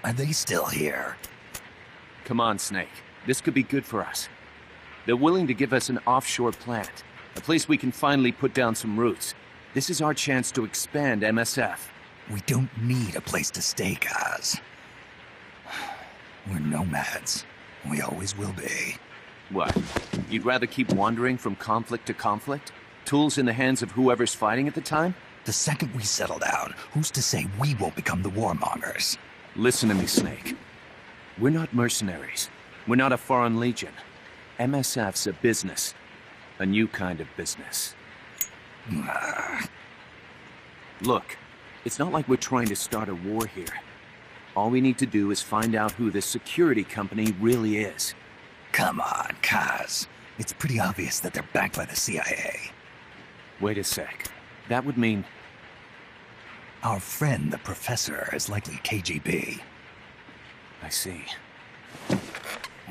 Are they still here? Come on, Snake. This could be good for us. They're willing to give us an offshore plant, a place we can finally put down some roots. This is our chance to expand MSF. We don't need a place to stay, Kaz. We're nomads. We always will be. What? You'd rather keep wandering from conflict to conflict? Tools in the hands of whoever's fighting at the time? The second we settle down, who's to say we won't become the warmongers? Listen to me, Snake. We're not mercenaries. We're not a foreign legion. MSF's a business. A new kind of business. Look, it's not like we're trying to start a war here. All we need to do is find out who this security company really is. Come on, Kaz. It's pretty obvious that they're backed by the CIA. Wait a sec. That would mean... Our friend, the professor, is likely KGB. I see.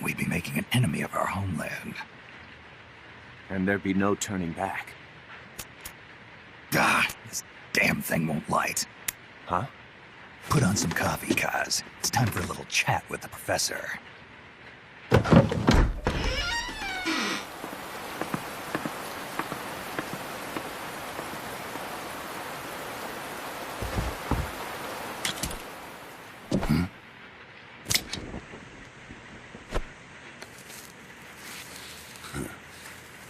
We'd be making an enemy of our homeland. And there'd be no turning back. This damn thing won't light. Huh? Put on some coffee, Kaz. It's time for a little chat with the professor.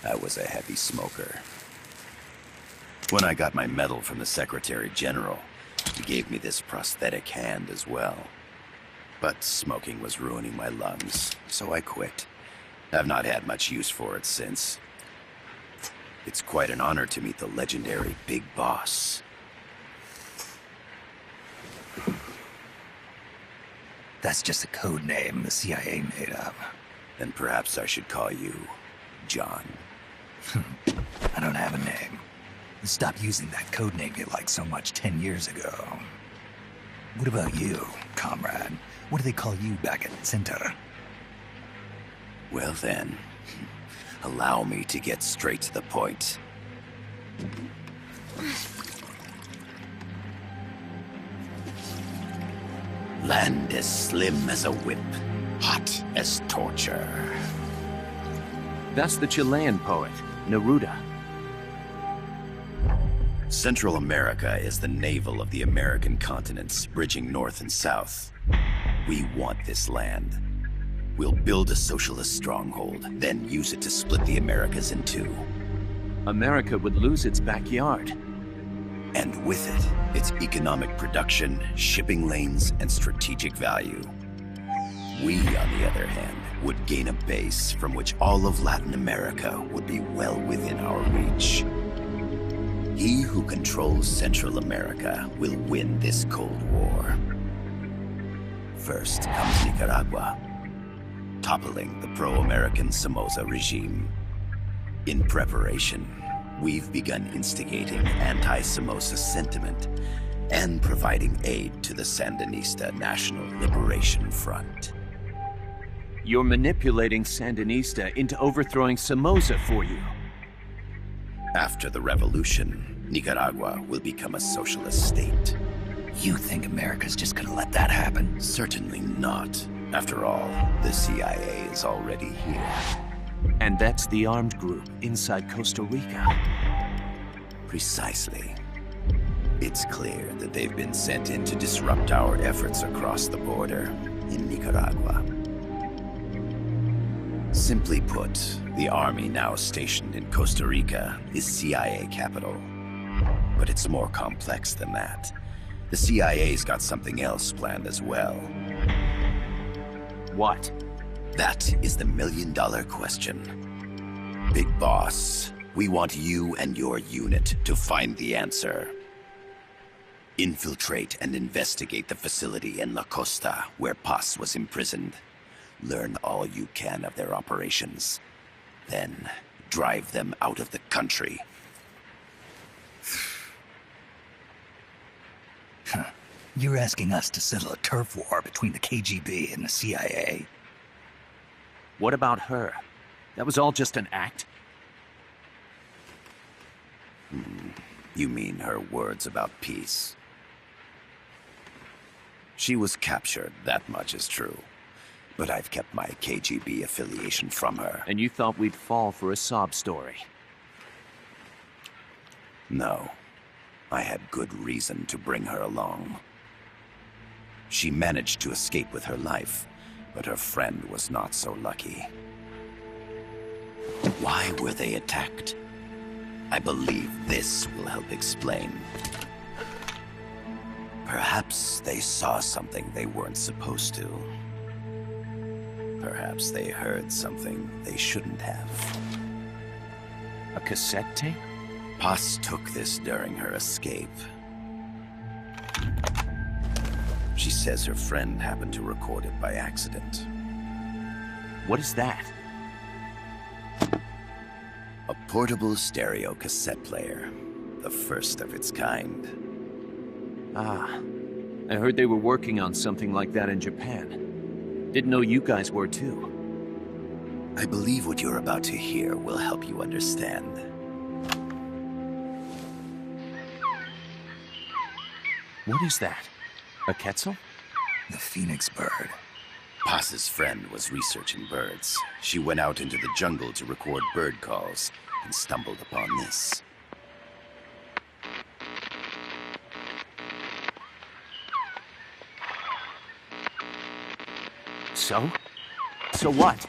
I was a heavy smoker. When I got my medal from the Secretary General, he gave me this prosthetic hand as well. But smoking was ruining my lungs, so I quit. I've not had much use for it since. It's quite an honor to meet the legendary Big Boss. That's just a code name the CIA made up. Then perhaps I should call you John. I don't have a name. You stopped using that code name you liked so much 10 years ago. What about you, comrade? What do they call you back at Center? Well then, allow me to get straight to the point. Land as slim as a whip, hot as torture. That's the Chilean poet, Neruda. Central America is the navel of the American continents, bridging north and south. We want this land. We'll build a socialist stronghold, then use it to split the Americas in two. America would lose its backyard. And with it, its economic production, shipping lanes, and strategic value. We, on the other hand, would gain a base from which all of Latin America would be well within our reach. He who controls Central America will win this Cold War. First comes Nicaragua, toppling the pro-American Somoza regime. In preparation, we've begun instigating anti-Somoza sentiment and providing aid to the Sandinista National Liberation Front. You're manipulating Sandinista into overthrowing Somoza for you. After the revolution, Nicaragua will become a socialist state. You think America's just gonna let that happen? Certainly not. After all, the CIA is already here. And that's the armed group inside Costa Rica. Precisely. It's clear that they've been sent in to disrupt our efforts across the border in Nicaragua. Simply put, the army now stationed in Costa Rica is CIA capital. But it's more complex than that. The CIA's got something else planned as well. What? That is the million-dollar question. Big Boss, we want you and your unit to find the answer. Infiltrate and investigate the facility in La Costa where Paz was imprisoned. Learn all you can of their operations. Then, drive them out of the country. You're asking us to settle a turf war between the KGB and the CIA? What about her? That was all just an act? You mean her words about peace? She was captured, that much is true. But I've kept my KGB affiliation from her. And you thought we'd fall for a sob story? No. I had good reason to bring her along. She managed to escape with her life, but her friend was not so lucky. Why were they attacked? I believe this will help explain. Perhaps they saw something they weren't supposed to. Perhaps they heard something they shouldn't have. A cassette tape? Paz took this during her escape. She says her friend happened to record it by accident. What is that? A portable stereo cassette player. The first of its kind. Ah, I heard they were working on something like that in Japan. Didn't know you guys were too. I believe what you're about to hear will help you understand. What is that? A quetzal? The phoenix bird. Paz's friend was researching birds. She went out into the jungle to record bird calls and stumbled upon this. So? So what?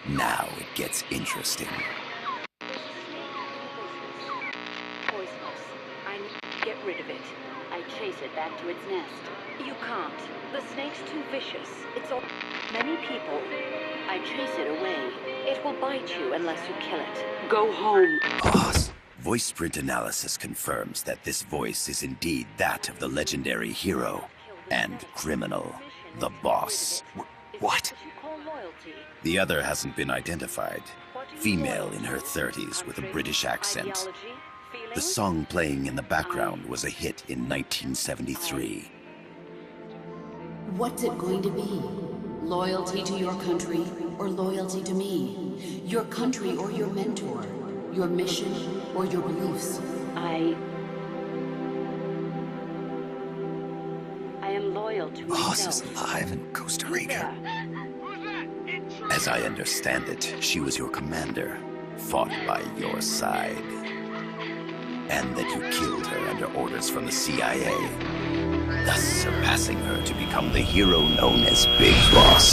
Now it gets interesting. Poisonous. I need to get rid of it. I chase it back to its nest. You can't. The snake's too vicious. It's all many people. I chase it away. It will bite you unless you kill it. Go home. Paz. Voice print analysis confirms that this voice is indeed that of the legendary hero and criminal, the boss. What? The other hasn't been identified. Female in her 30s with a British accent. The song playing in the background was a hit in 1973. What's it going to be? Loyalty to your country or loyalty to me? Your country or your mentor? Your mission or your beliefs? I am loyal to Paz is myself. alive in Costa Rica. As I understand it, she was your commander, fought by your side. And that you killed her under orders from the CIA, thus surpassing her to become the hero known as Big Boss.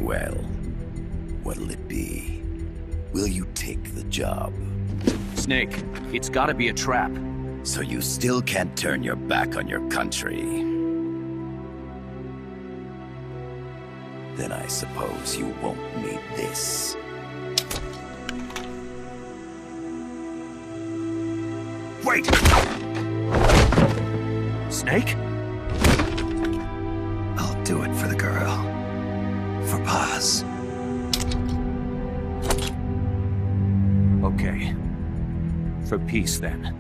Well, what'll it be? Will you take the job? Snake, it's gotta be a trap. So you still can't turn your back on your country? Then I suppose you won't need this. Wait! Snake? I'll do it for the girl. For Paz. Okay. For peace, then.